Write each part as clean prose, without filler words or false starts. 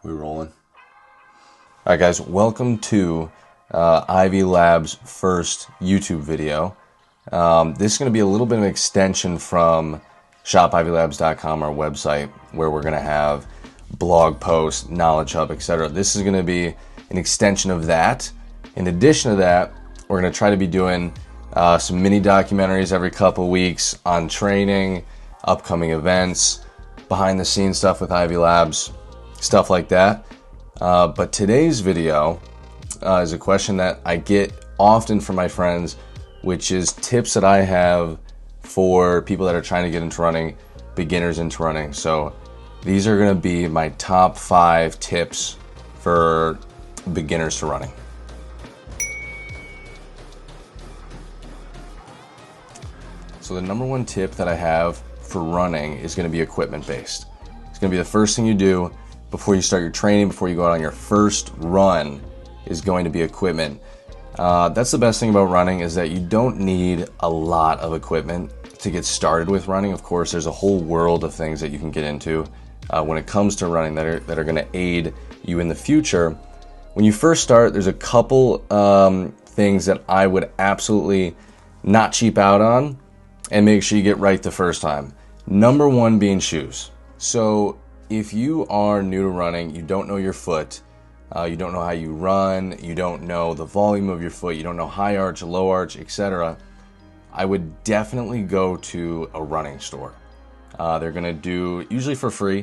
We rolling? All right, guys. Welcome to Ivy Lab's first YouTube video. This is going to be a little bit of an extension from shopivylabs.com, our website, where we're going to have blog posts, knowledge hub, etc. This is going to be an extension of that. In addition to that, we're going to try to be doing some mini documentaries every couple weeks on training, upcoming events, behind the scenes stuff with Ivy Labs, stuff like that. But today's video is a question that I get often from my friends, which is tips that I have for people that are trying to get into running, beginners into running. So these are going to be my top 5 tips for beginners to running. So the number one tip that I have for running is going to be equipment based. It's going to be the first thing you do before you start your training, before you go out on your first run, is going to be equipment. That's the best thing about running, is that you don't need a lot of equipment to get started with running. Of course, there's a whole world of things that you can get into when it comes to running that are going to aid you in the future. When you first start, there's a couple things that I would absolutely not cheap out on and make sure you get right the first time. Number one being shoes. So if you are new to running, you don't know your foot, you don't know how you run, you don't know the volume of your foot, you don't know high arch, low arch, etc., I would definitely go to a running store. They're going to do, usually for free,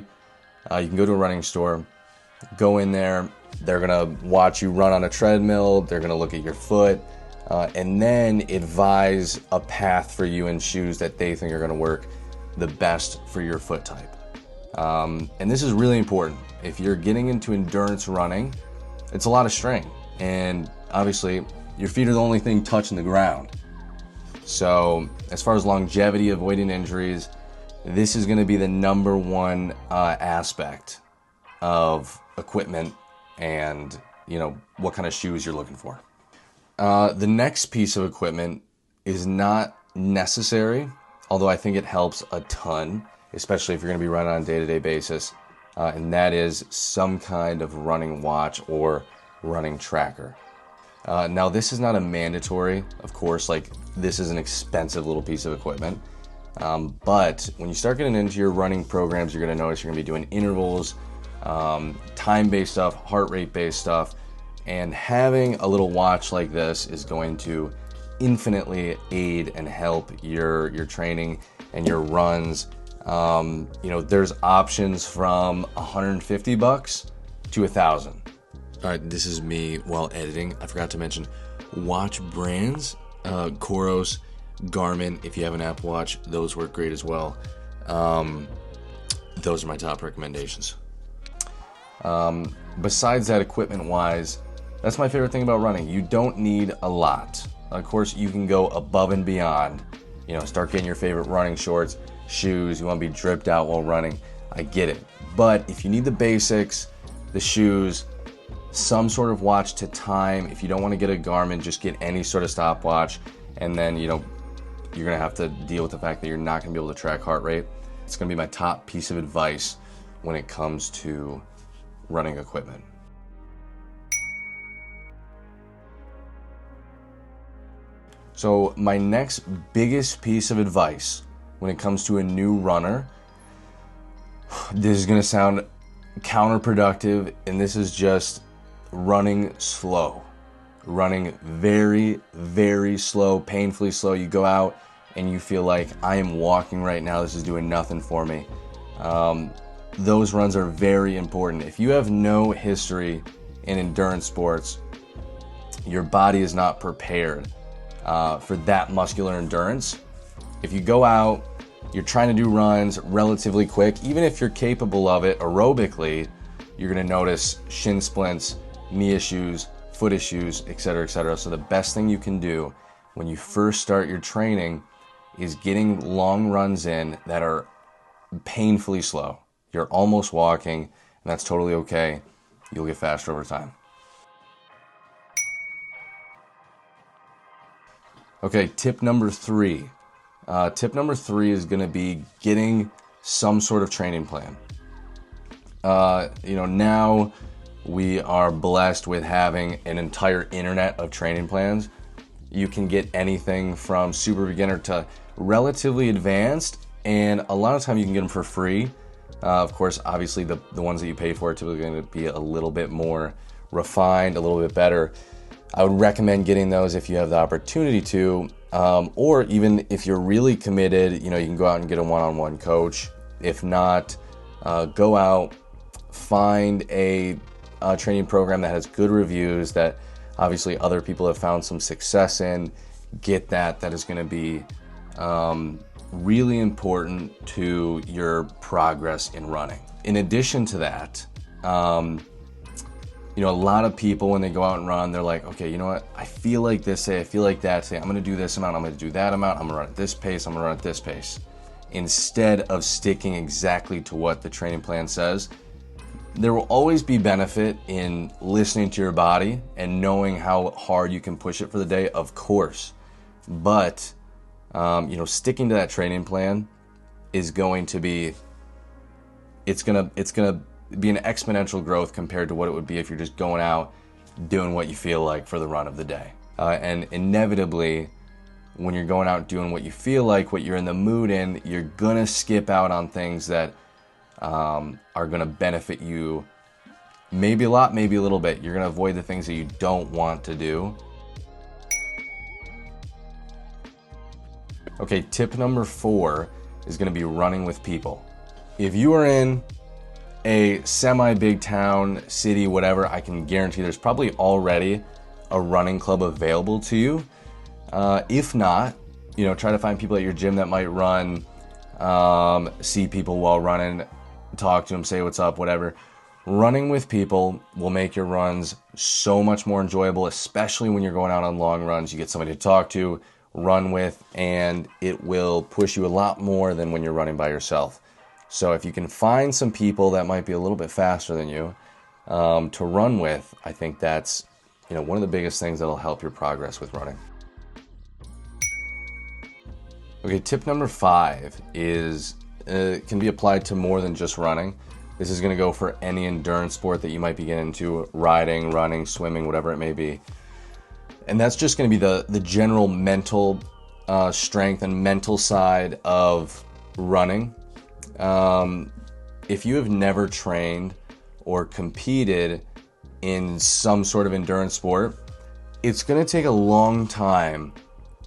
you can go to a running store, go in there, they're going to watch you run on a treadmill, they're going to look at your foot, and then advise a path for you in shoes that they think are going to work the best for your foot type. And this is really important. If you're getting into endurance running, it's a lot of strain. And obviously, your feet are the only thing touching the ground. So as far as longevity, avoiding injuries, this is going to be the number one aspect of equipment and, what kind of shoes you're looking for. The next piece of equipment is not necessary, although I think it helps a ton, especially if you're going to be running on a day-to-day basis, and that is some kind of running watch or running tracker. Now, this is not a mandatory, of course, this is an expensive little piece of equipment, but when you start getting into your running programs, you're going to notice you're going to be doing intervals, time-based stuff, heart rate-based stuff, and having a little watch like this is going to infinitely aid and help your training and your runs. There's options from $150 to $1,000. All right, this is me while editing. I forgot to mention watch brands, Coros, Garmin. If you have an Apple Watch, those work great as well. Those are my top recommendations. Besides that, equipment-wise, that's my favorite thing about running. You don't need a lot. Of course, you can go above and beyond. Start getting your favorite running shorts, shoes. You want to be dripped out while running. I get it. But if you need the basics, the shoes, some sort of watch to time. If you don't want to get a Garmin, just get any sort of stopwatch. And then, you're going to have to deal with the fact that you're not going to be able to track heart rate. It's going to be my top piece of advice when it comes to running equipment. So my next biggest piece of advice when it comes to a new runner, this is going to sound counterproductive, and this is just running slow. Running very, very slow, painfully slow. You go out and you feel like, I am walking right now, this is doing nothing for me. Those runs are very important. If you have no history in endurance sports, your body is not prepared for that muscular endurance. If you go out, you're trying to do runs relatively quick, even if you're capable of it aerobically, you're going to notice shin splints, knee issues, foot issues, etc., etc. So the best thing you can do when you first start your training is getting long runs in that are painfully slow. You're almost walking, and that's totally okay. You'll get faster over time. Okay, tip number 3. Tip number 3 is going to be getting some sort of training plan. Now we are blessed with having an entire internet of training plans. You can get anything from super beginner to relatively advanced, and a lot of time you can get them for free. Of course, obviously the ones that you pay for are typically going to be a little bit more refined, a little bit better. I would recommend getting those if you have the opportunity to, or even if you're really committed, you can go out and get a one-on-one coach. If not, go out, find a training program that has good reviews, that obviously other people have found some success in. Get that. That is going to be really important to your progress in running. In addition to that, a lot of people, when they go out and run, they're like, okay, you know what? I feel like this day, I feel like that day. I'm going to do this amount, I'm going to do that amount, I'm going to run at this pace, I'm going to run at this pace. Instead of sticking exactly to what the training plan says, there will always be benefit in listening to your body and knowing how hard you can push it for the day, of course. But, sticking to that training plan is going to be, it's going to be an exponential growth compared to what it would be if you're just going out doing what you feel like for the run of the day. And inevitably, when you're going out doing what you feel like, what you're in the mood in, you're gonna skip out on things that are gonna benefit you maybe a lot, maybe a little bit. You're gonna avoid the things that you don't want to do. Okay, tip number 4 is gonna be running with people. If you are in a semi-big town, city, whatever, I can guarantee there's probably already a running club available to you. If not, try to find people at your gym that might run, see people while running, talk to them, say what's up, whatever. Running with people will make your runs so much more enjoyable, especially when you're going out on long runs. You get somebody to talk to, run with, and it will push you a lot more than when you're running by yourself. So if you can find some people that might be a little bit faster than you to run with, I think that's one of the biggest things that'll help your progress with running. Okay, tip number 5 is can be applied to more than just running. This is going to go for any endurance sport that you might be getting into: riding, running, swimming, whatever it may be. And that's just going to be the general mental strength and mental side of running. If you have never trained or competed in some sort of endurance sport, it's going to take a long time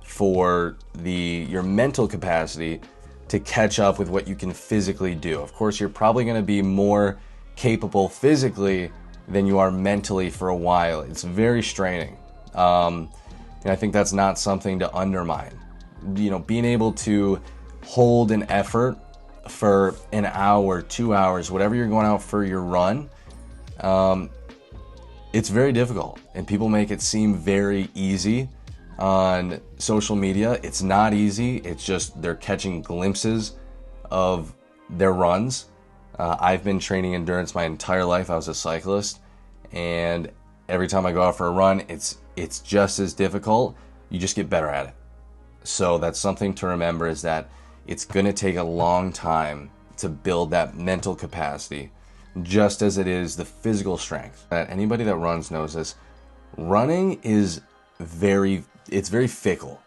for your mental capacity to catch up with what you can physically do. Of course, you're probably going to be more capable physically than you are mentally for a while. It's very straining. And I think that's not something to undermine. Being able to hold an effort for an hour, 2 hours, whatever you're going out for your run, it's very difficult, and people make it seem very easy on social media. It's not easy. It's just they're catching glimpses of their runs. I've been training endurance my entire life. I was a cyclist, and every time I go out for a run, it's just as difficult. You just get better at it. So that's something to remember, is that it's going to take a long time to build that mental capacity, just as it is the physical strength. Anybody that runs knows this. Running is very fickle.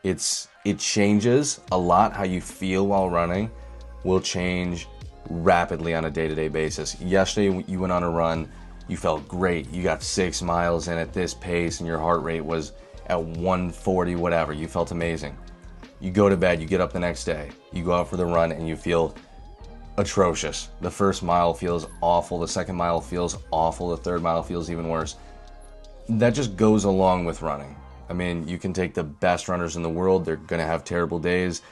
It changes a lot. How you feel while running will change rapidly on a day-to-day basis. Yesterday, you went on a run, you felt great. You got 6 miles in at this pace, and your heart rate was at 140, whatever. You felt amazing. You go to bed, you get up the next day, you go out for the run, and you feel atrocious. The first mile feels awful, the second mile feels awful, the third mile feels even worse. That just goes along with running. I mean, you can take the best runners in the world, they're gonna have terrible days.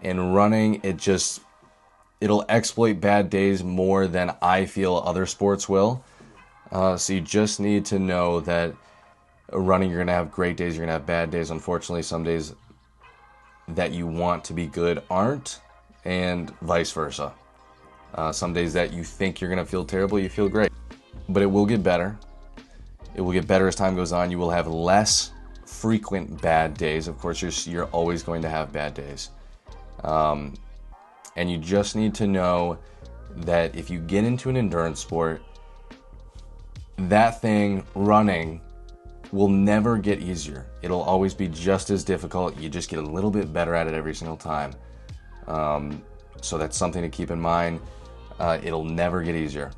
And running, it'll exploit bad days more than I feel other sports will. So you just need to know that running, you're gonna have great days, you're gonna have bad days. Unfortunately, some days that you want to be good aren't, and vice versa. Some days that you think you're gonna feel terrible, you feel great. But it will get better. It will get better as time goes on. You will have less frequent bad days. Of course, you're always going to have bad days. And you just need to know that if you get into an endurance sport, that thing, running, will never get easier. It'll always be just as difficult. You just get a little bit better at it every single time. So that's something to keep in mind. It'll never get easier.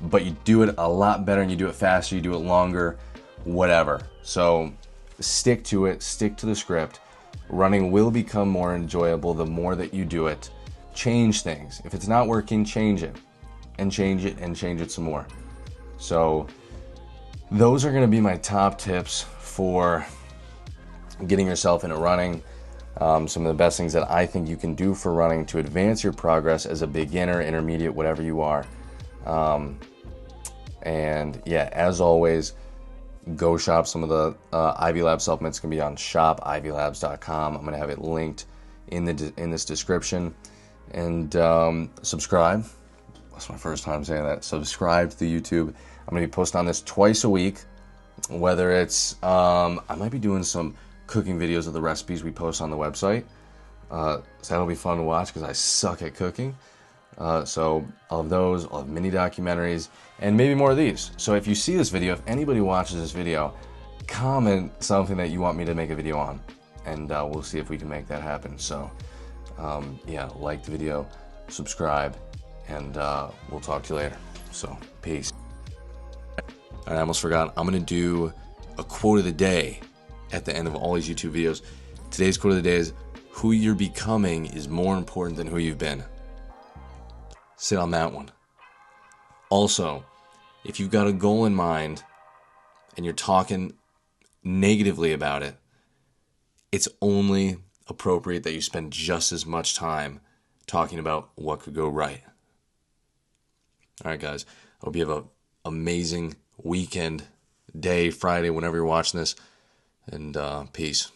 But you do it a lot better and you do it faster, you do it longer, whatever. So stick to it, stick to the script. Running will become more enjoyable the more that you do it. Change things. If it's not working, change it. And change it and change it some more. So those are going to be my top tips for getting yourself into running. Some of the best things that I think you can do for running to advance your progress as a beginner, intermediate, whatever you are. And yeah, as always, go shop some of the Ivy Lab supplements. Can be on shopivylabs.com. I'm going to have it linked in this description. And subscribe. That's my first time saying that. Subscribe to the YouTube. I'm going to be posting on this twice a week. Whether it's, I might be doing some cooking videos of the recipes we post on the website. So that'll be fun to watch because I suck at cooking. So I'll have those, I'll have mini documentaries, and maybe more of these. So if you see this video, if anybody watches this video, comment something that you want me to make a video on, and we'll see if we can make that happen. So yeah, like the video, subscribe, and we'll talk to you later. So peace. I almost forgot, I'm going to do a quote of the day at the end of all these YouTube videos. Today's quote of the day is, who you're becoming is more important than who you've been. Sit on that one. Also, if you've got a goal in mind and you're talking negatively about it, it's only appropriate that you spend just as much time talking about what could go right. All right, guys. I hope you have an amazing weekend, day, Friday, whenever you're watching this. And peace.